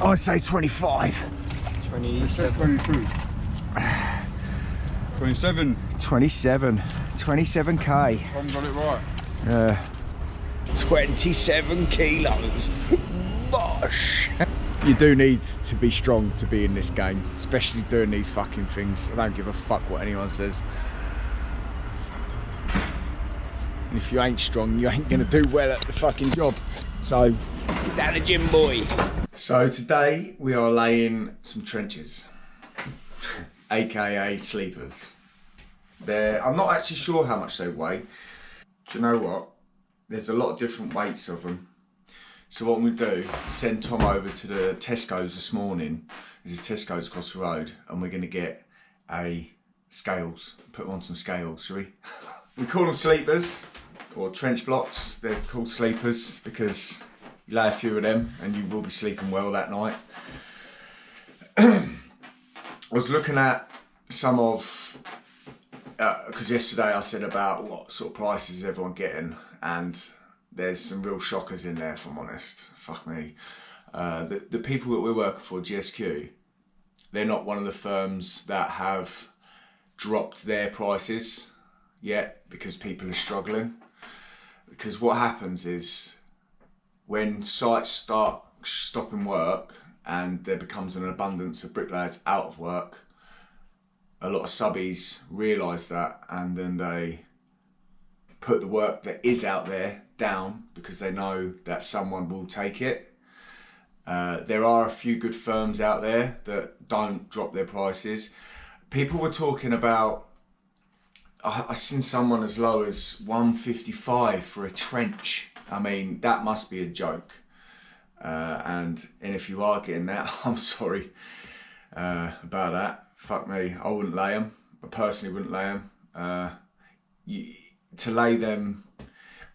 I'd say 25. 27. 22. 27. 27. 27k. Tom got it right. 27 kilos. Bosh. You do need to be strong to be in this game, especially doing these fucking things. I don't give a fuck what anyone says. And if you ain't strong, you ain't gonna do well at the fucking job. So, get down the gym, boy. So today we are laying some trenches, AKA sleepers. I'm not actually sure how much they weigh. Do you know what? There's a lot of different weights of them. So what I'm going to do is send Tom over to the Tesco's this morning. There's a Tesco's across the road, and we're going to get scales, put them on some scales, shall we? We call them sleepers, or trench blocks. They're called sleepers because you lay a few of them and you will be sleeping well that night. I was looking at some of, because yesterday I said about what sort of prices is everyone getting, and there's some real shockers in there, if I'm honest. Fuck me. The people that we're working for, GSQ, they're not one of the firms that have dropped their prices yet because people are struggling. Because what happens is when sites start stopping work and there becomes an abundance of bricklayers out of work, a lot of subbies realise that, and then they put the work that is out there down because they know that someone will take it. There are a few good firms out there that don't drop their prices. People were talking about, I seen someone as low as 155 for a trench. I mean, that must be a joke. And if you are getting that, I'm sorry about that. Fuck me, I wouldn't lay them. I personally wouldn't lay them. To lay them,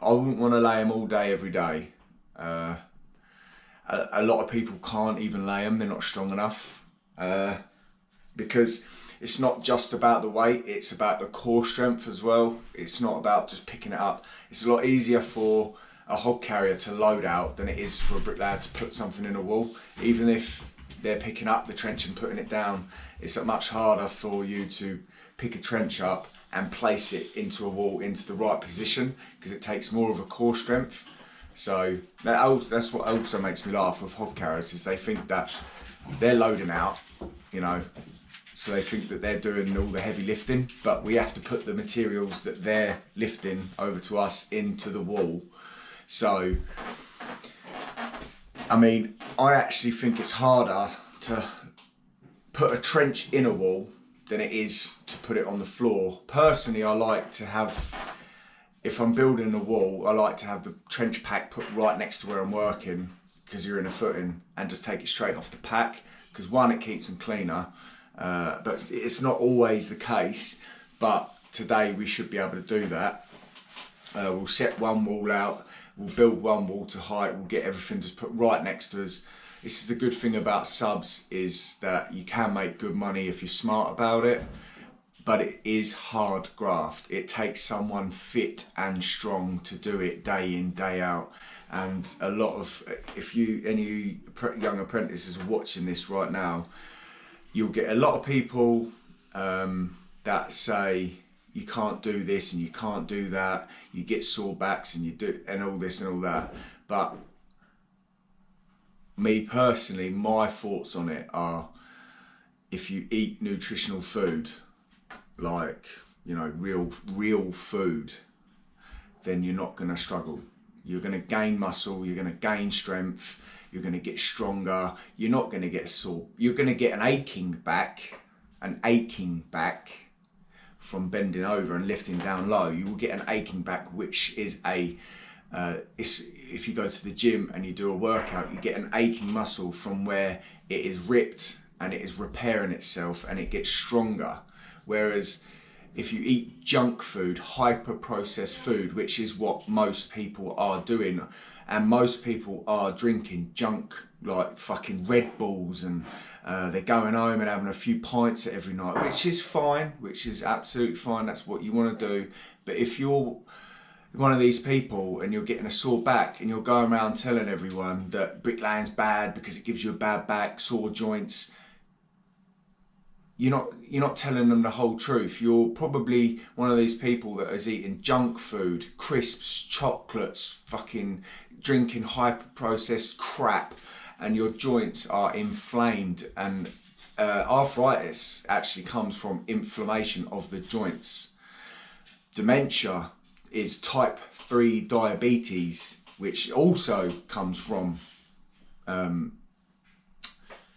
I wouldn't want to lay them all day, every day. A lot of people can't even lay them, they're not strong enough. Because it's not just about the weight, it's about the core strength as well. It's not about just picking it up. It's a lot easier for a hog carrier to load out than it is for a bricklayer to put something in a wall. Even if they're picking up the trench and putting it down, it's much harder for you to pick a trench up and place it into a wall into the right position, because it takes more of a core strength. So that's what also makes me laugh with hog carriers, is they think that they're loading out, you know, so they think that they're doing all the heavy lifting, but we have to put the materials that they're lifting over to us into the wall. So, I mean, I actually think it's harder to put a trench in a wall than it is to put it on the floor. Personally, I like to have, if I'm building a wall, I like to have the trench pack put right next to where I'm working, because you're in a footing, and just take it straight off the pack, because one, it keeps them cleaner, but it's not always the case. But today we should be able to do that. We'll set one wall out, we'll build one wall to height, we'll get everything just put right next to us. This is the good thing about subs, is that you can make good money if you're smart about it, but it is hard graft. It takes someone fit and strong to do it day in, day out. And a lot of, if any young apprentices are watching this right now, you'll get a lot of people that say you can't do this and you can't do that, you get sore backs and you do, and all this and all that. But me personally, my thoughts on it are, if you eat nutritional food, like, you know, real food, then you're not going to struggle. You're going to gain muscle, you're going to gain strength, you're going to get stronger, you're not going to get sore. You're going to get an aching back from bending over and lifting down low. You will get an aching back, which is if you go to the gym and you do a workout, you get an aching muscle from where it is ripped and it is repairing itself and it gets stronger. Whereas if you eat junk food, hyper processed food, which is what most people are doing, and most people are drinking junk, like fucking Red Bulls, and they're going home and having a few pints every night, which is fine, which is absolutely fine. That's what you want to do. But if you're one of these people and you're getting a sore back and you're going around telling everyone that bricklaying's bad because it gives you a bad back, sore joints, you're not telling them the whole truth. You're probably one of these people that is eating junk food, crisps, chocolates, fucking drinking hyper-processed crap, and your joints are inflamed. And arthritis actually comes from inflammation of the joints. Dementia is type 3 diabetes, which also comes from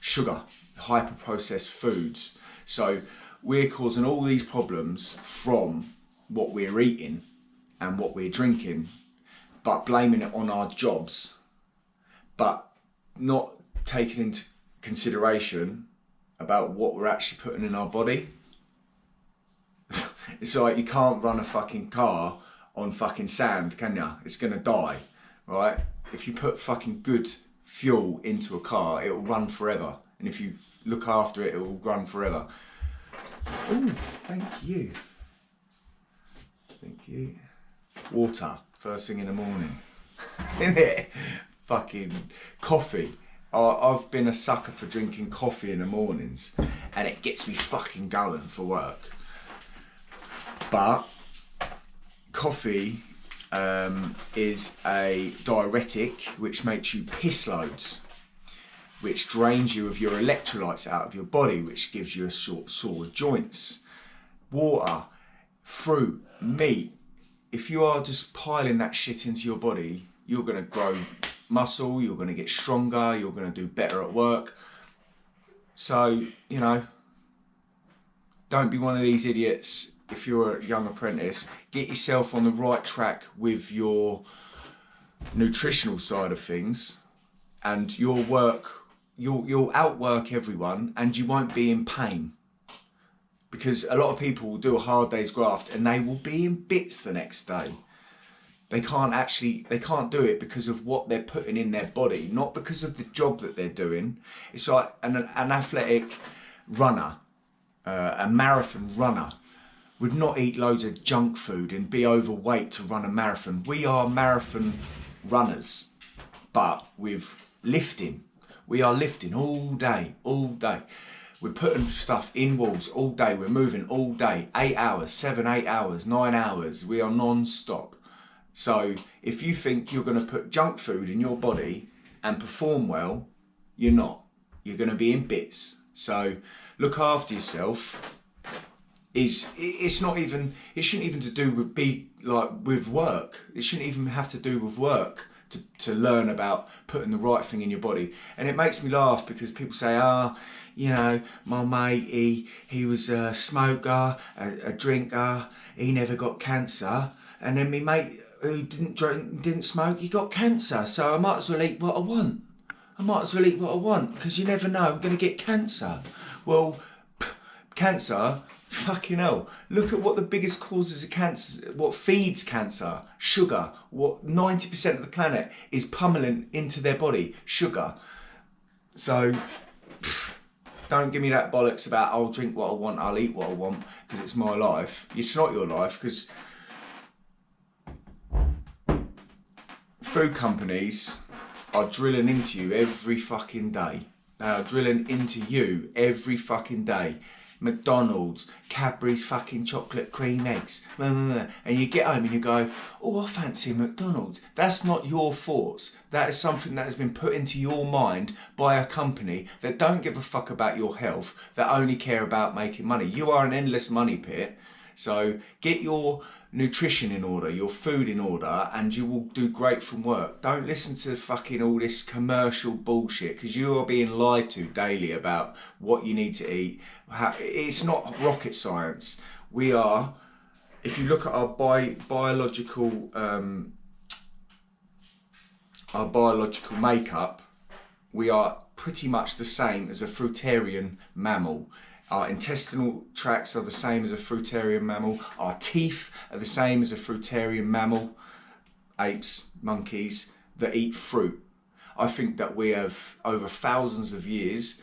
sugar, hyper-processed foods. So we're causing all these problems from what we're eating and what we're drinking, but blaming it on our jobs, but not taking into consideration about what we're actually putting in our body. It's like you can't run a fucking car on fucking sand, can ya? It's gonna die, right? If you put fucking good fuel into a car, it'll run forever. And if you look after it, it will run forever. Oh, thank you. Thank you. Water, first thing in the morning. Innit? Fucking coffee. I've been a sucker for drinking coffee in the mornings, and it gets me fucking going for work. But coffee is a diuretic which makes you piss loads, which drains you of your electrolytes out of your body, which gives you a sore joints. Water, fruit, meat. If you are just piling that shit into your body, you're going to grow muscle, you're going to get stronger, you're going to do better at work. So, you know, don't be one of these idiots. If you're a young apprentice, get yourself on the right track with your nutritional side of things, and you'll outwork everyone, and you won't be in pain. Because a lot of people will do a hard day's graft and they will be in bits the next day. They can't do it because of what they're putting in their body, not because of the job that they're doing. It's like an athletic runner, a marathon runner, would not eat loads of junk food and be overweight to run a marathon. We are marathon runners, but with lifting. We are lifting all day, all day. We're putting stuff in walls all day. We're moving all day, 8 hours, 7, 8 hours, 9 hours. We are non-stop. So if you think you're going to put junk food in your body and perform well, you're not. You're going to be in bits. So look after yourself. It shouldn't even to do with work. It shouldn't even have to do with work to learn about putting the right thing in your body. And it makes me laugh because people say, you know, my mate, he was a smoker, a drinker, he never got cancer. And then my mate who didn't smoke, he got cancer. So I might as well eat what I want. Because you never know, I'm going to get cancer. Well, cancer, fucking hell. Look at what the biggest causes of cancer, what feeds cancer, sugar. What 90% of the planet is pummeling into their body, sugar. So don't give me that bollocks about I'll drink what I want, I'll eat what I want because it's my life. It's not your life, because food companies are drilling into you every fucking day. They are drilling into you every fucking day. McDonald's, Cadbury's fucking chocolate cream eggs, and you get home and you go, oh, I fancy McDonald's. That's not your thoughts. That is something that has been put into your mind by a company that don't give a fuck about your health, that only care about making money. You are an endless money pit. So get your nutrition in order, your food in order, and you will do great from work. Don't listen to fucking all this commercial bullshit, because you are being lied to daily about what you need to eat. It's not rocket science. We are, if you look at our biological makeup, we are pretty much the same as a fruitarian mammal. Our intestinal tracts are the same as a fruitarian mammal. Our teeth are the same as a fruitarian mammal. Apes, monkeys that eat fruit. I think that we have, over thousands of years,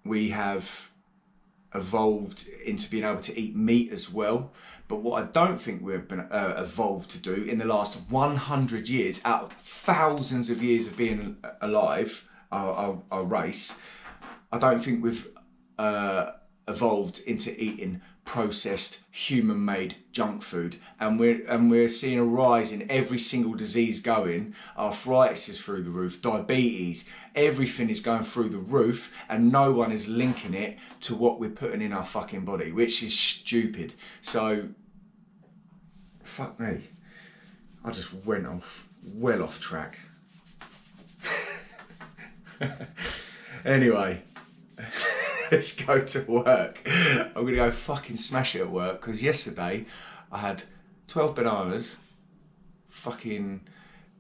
we have evolved into being able to eat meat as well. But what I don't think we've been evolved to do in the last 100 years, out of thousands of years of being alive, our race, I don't think we've evolved into eating processed human-made junk food, and we're seeing a rise in every single disease going. Arthritis is through the roof, diabetes, everything is going through the roof, and no one is linking it to what we're putting in our fucking body, which is stupid. So fuck me, I just went well off track. Anyway, let's go to work. I'm gonna go fucking smash it at work, because yesterday I had 12 bananas, fucking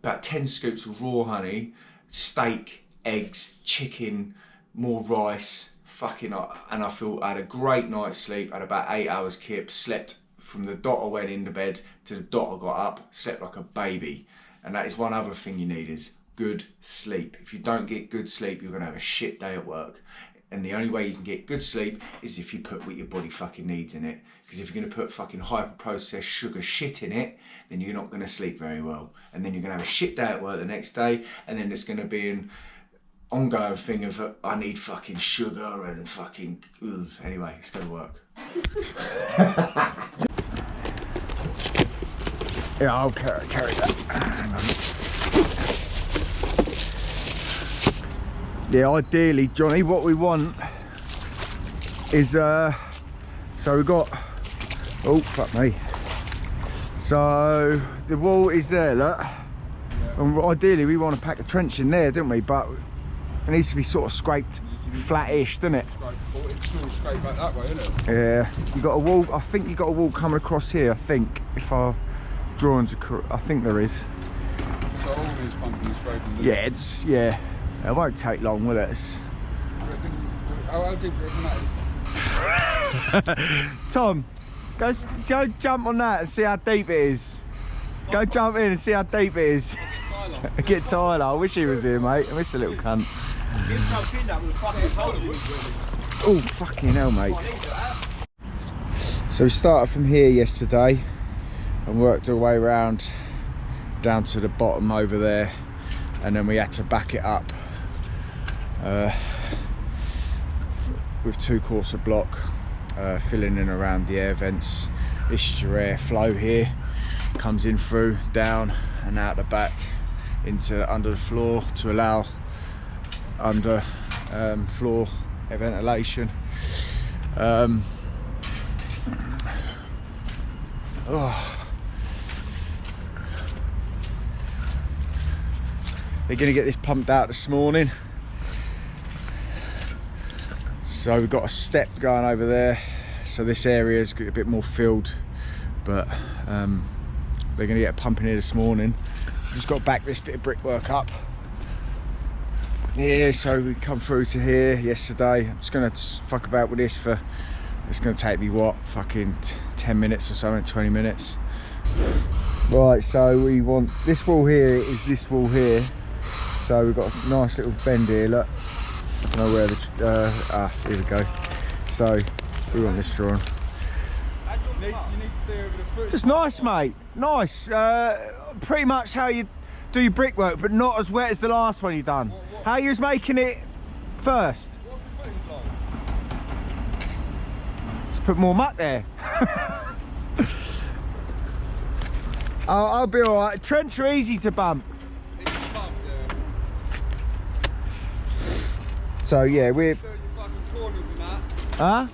about 10 scoops of raw honey, steak, eggs, chicken, more rice, fucking, and I feel I had a great night's sleep. I had about 8 hours kip, slept from the dot I went into bed to the dot I got up, slept like a baby. And that is one other thing you need, is good sleep. If you don't get good sleep, you're gonna have a shit day at work. And the only way you can get good sleep is if you put what your body fucking needs in it. Because if you're gonna put fucking hyper-processed sugar shit in it, then you're not gonna sleep very well. And then you're gonna have a shit day at work the next day, and then it's gonna be an ongoing thing of, I need fucking sugar and fucking, ugh. Anyway, let's go to work. Yeah, I'll carry that. Yeah, ideally, Johnny, what we want is, so we've got, oh, fuck me. So, the wall is there, look. Yeah. And ideally, we want to pack a trench in there, don't we? But it needs to be sort of scraped flat-ish, doesn't it? It's sort of scraped back that way, isn't it? Yeah. You got a wall, I think you got a wall coming across here, I think, if our drawings are correct. I think there is. So all these pumping and scraping? Yeah, it's, yeah. It won't take long, will it? How deep do you reckon that is? Tom, go jump on that and see how deep it is. Go jump in and see how deep it is. Get Tyler. I wish he was here, mate. I miss a little cunt. Oh, fucking hell, mate. So we started from here yesterday and worked our way around down to the bottom over there, and then we had to back it up with 2 quarts of block, filling in around the air vents. This is your air flow here, comes in through, down and out the back into under the floor to allow under floor air ventilation. They're going to get this pumped out this morning. So we've got a step going over there. So this area is a bit more filled, but they're going to get pumping here this morning. Just got to back this bit of brickwork up. Yeah, so we come through to here yesterday. I'm just going to fuck about with this for, it's going to take me what, fucking 10 minutes or something, 20 minutes. Right, so we want, this wall here is this wall here. So we've got a nice little bend here, look. I don't know where the, here we go. So we want this drawing. You need to see over the foot. Just nice, mate, nice. Pretty much how you do your brickwork, but not as wet as the last one you done. What? How you was making it first? What's the footings like? Let's put more muck there. I'll be all right. Trench are easy to bump. So yeah, we're. Huh?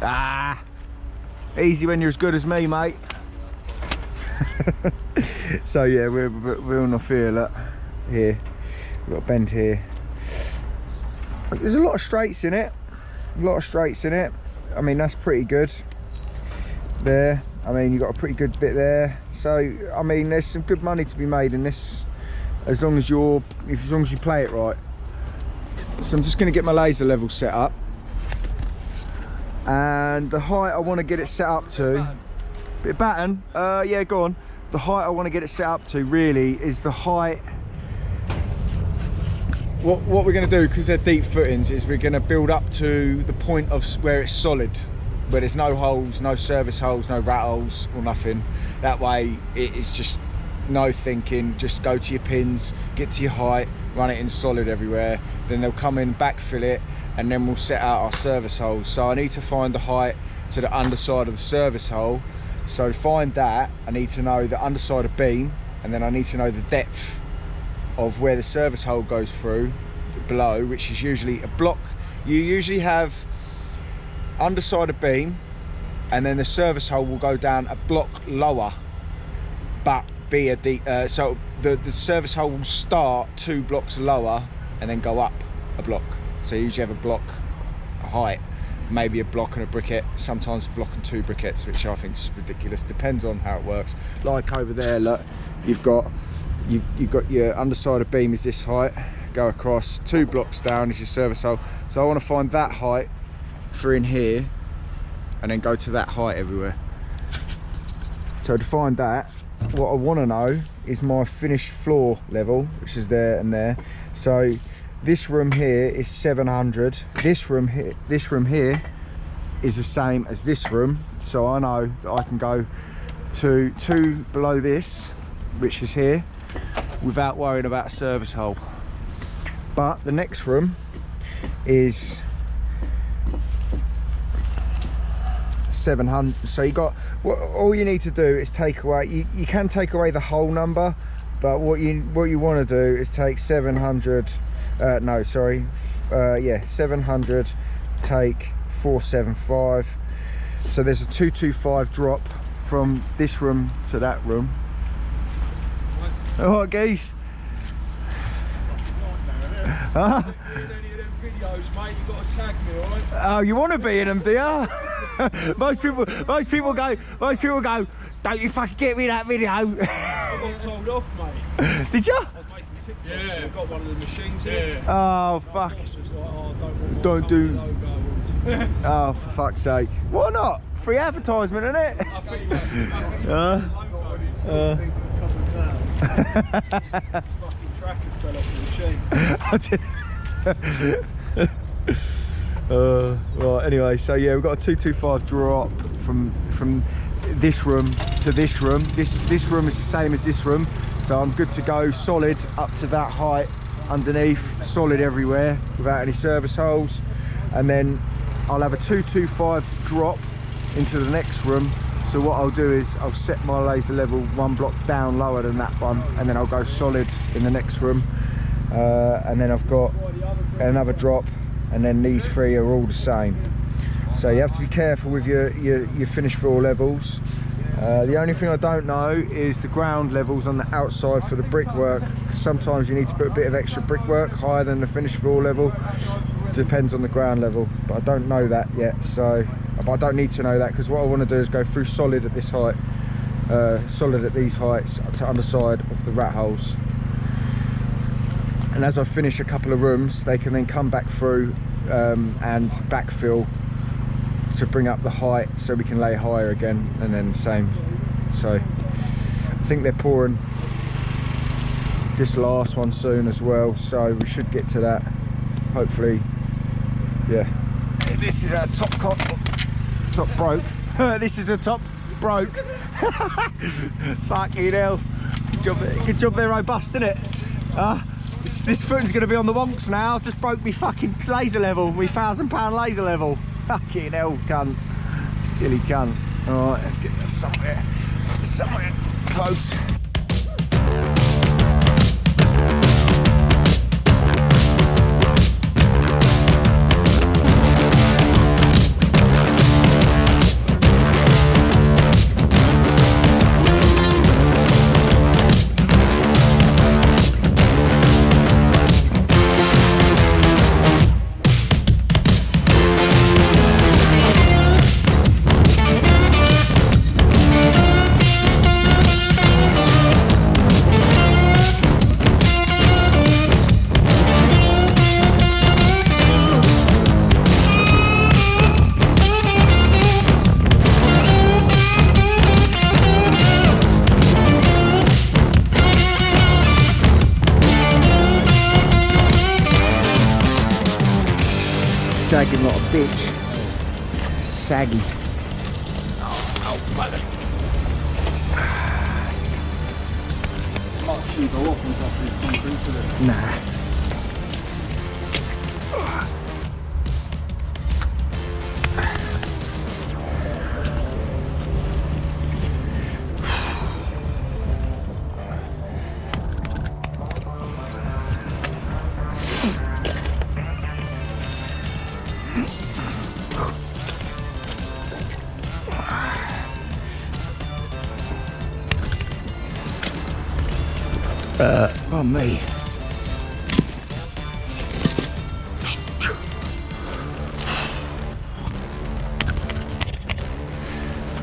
Ah, easy when you're as good as me, mate. So yeah, we're on the field, look. Here, we've got a bend here. There's a lot of straights in it. I mean, that's pretty good. There. I mean, you've got a pretty good bit there. So I mean, there's some good money to be made in this. As long as you play it right. So I'm just going to get my laser level set up, and the height I want to get it set up to, bit of batten, yeah, go on. The height I want to get it set up to really is the height what we're going to do, because they're deep footings, is we're going to build up to the point of where it's solid, where there's no holes, no service holes, no rat holes or nothing. That way it's just no thinking, just go to your pins, get to your height, run it in solid everywhere, then they'll come in, backfill it, and then we'll set out our service holes. So I need to find the height to the underside of the service hole. So to find that, I need to know the underside of beam, and then I need to know the depth of where the service hole goes through below, which is usually a block. You usually have underside of beam, and then the service hole will go down a block lower, but be a deep, so the service hole will start 2 blocks lower and then go up a block. So you usually have a block, a height, maybe a block and a briquette, sometimes a block and 2 briquettes, which I think is ridiculous. Depends on how it works. Like over there, look, you've got your underside of beam is this height, go across 2 blocks down is your service hole. So I want to find that height for in here and then go to that height everywhere. So to find that, what I want to know is my finished floor level, which is there and there. So this room here is 700. This room here is the same as this room. So I know that I can go to 2 below this, which is here, without worrying about a service hole. But the next room is 700. So you got, all you need to do is take away, you can take away the whole number, but what you want to do is take 700, no sorry, yeah, 700, take 475. So there's a 225 drop from this room to that room. Alright, geese. Huh? Videos, mate, you got to tag me, alright? Oh, you want to be in them, do you? most people go, don't you fucking get me that video. I got told off, mate. Did you? I was making TikToks, yeah. So I got one of the machines here. Oh, fuck. Just like, oh, don't do. Logo. Oh, for fuck's sake. Why not? Free advertisement, isn't it? I think fucking tracker fell off the machine. Right, anyway, so yeah, we've got a 225 drop from this room to this room. This room is the same as this room, so I'm good to go solid up to that height underneath, solid everywhere without any service holes. And then I'll have a 225 drop into the next room. So what I'll do is I'll set my laser level 1 block down lower than that one, and then I'll go solid in the next room. And then I've got another drop, and then these 3 are all the same. So you have to be careful with your finished floor levels. The only thing I don't know is the ground levels on the outside for the brickwork. Sometimes you need to put a bit of extra brickwork higher than the finished floor level. Depends on the ground level, but I don't know that yet. So, but I don't need to know that, because what I want to do is go through solid at this height, solid at these heights to underside of the rat holes. And as I finish a couple of rooms, they can then come back through and backfill to bring up the height, so we can lay higher again, and then the same. So I think they're pouring this last one soon as well, so we should get to that hopefully. Yeah, this is our top broke. This is a top broke. Fucking hell, good job they're robust, isn't it? This footing's going to be on the wonks now. I've just broke me fucking laser level, me £1,000 laser level. Fucking hell, cunt. Silly cunt. Alright, let's get this somewhere close. sagging like a bitch. Saggy. Oh, bugger. Might shouldn't go off on top of this concrete, should it? Nah. Oh me.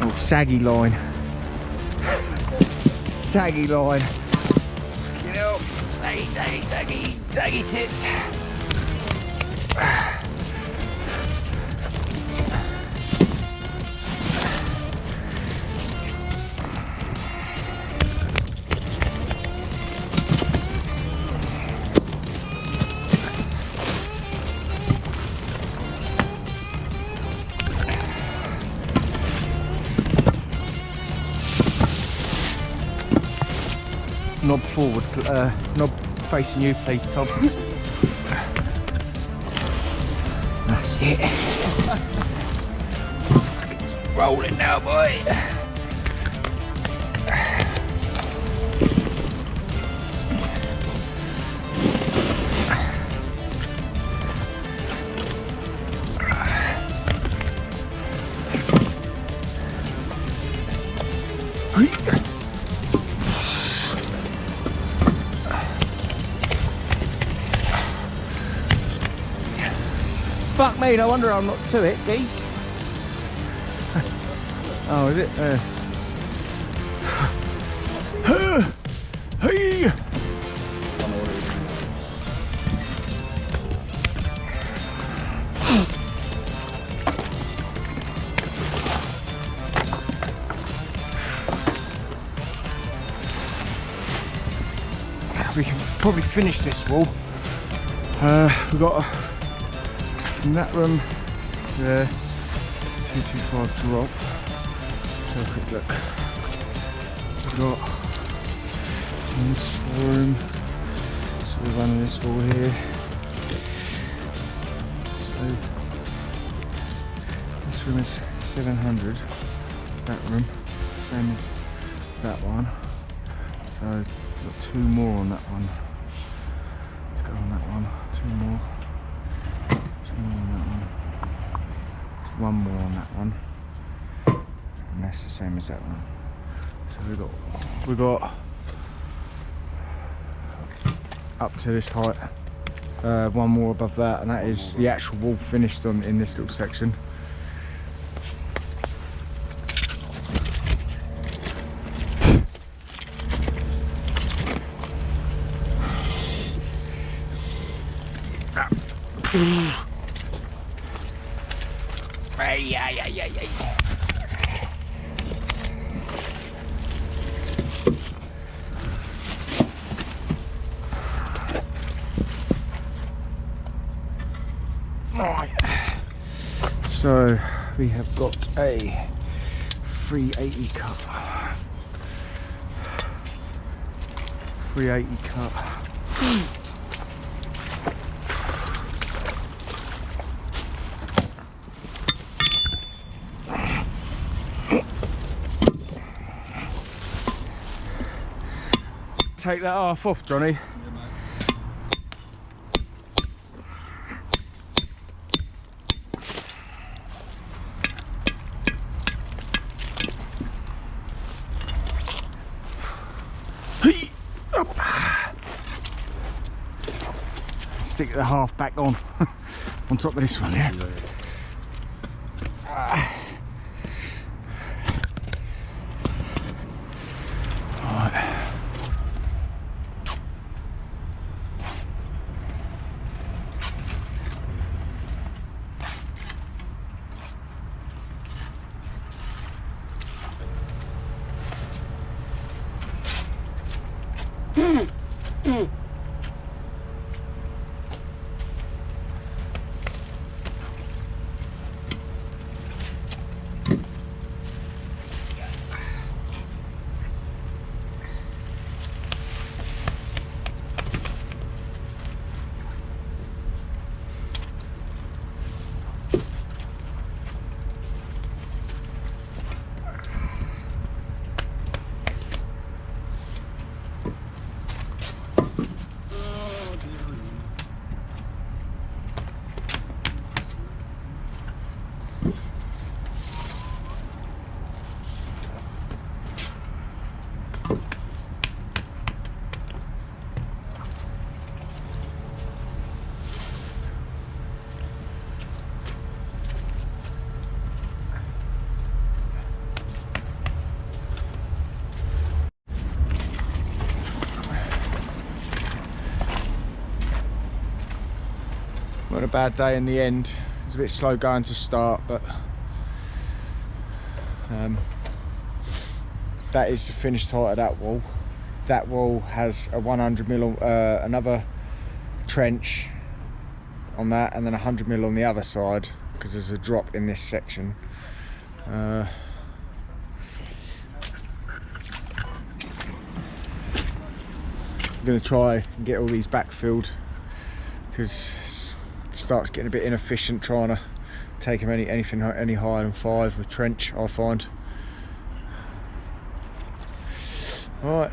Oh, saggy line. Saggy line. You know, saggy tits. Knob forward, knob facing you, please, Tom. That's it. Rolling now, boy. Fuck me, no wonder I'm not to it, geese. Oh, is it? Hey! We can probably finish this wall. We've got from that room to there, it's 225 drop. Let's have a quick look. We've got in this room, so we're running this wall here. So this room is 700. That room, same as that one. So we've got two more on that one. Let's go on that one. Two more. One more on that one, and that's the same as that one. So we got up to this height, one more above that, and that is the actual wall finished on in this little section. Right, so we have got a 380 cut. 380 cut. Take that half off, Johnny. Stick the half back on on top of this one, yeah. Not a bad day in the end. It was a bit slow going to start, but that is the finished height of that wall. That wall has a 100mm, another trench on that, and then 100mm on the other side, because there's a drop in this section. I'm going to try and get all these backfilled, because it starts getting a bit inefficient trying to take them anything any higher than 5 with trench, I find. Right.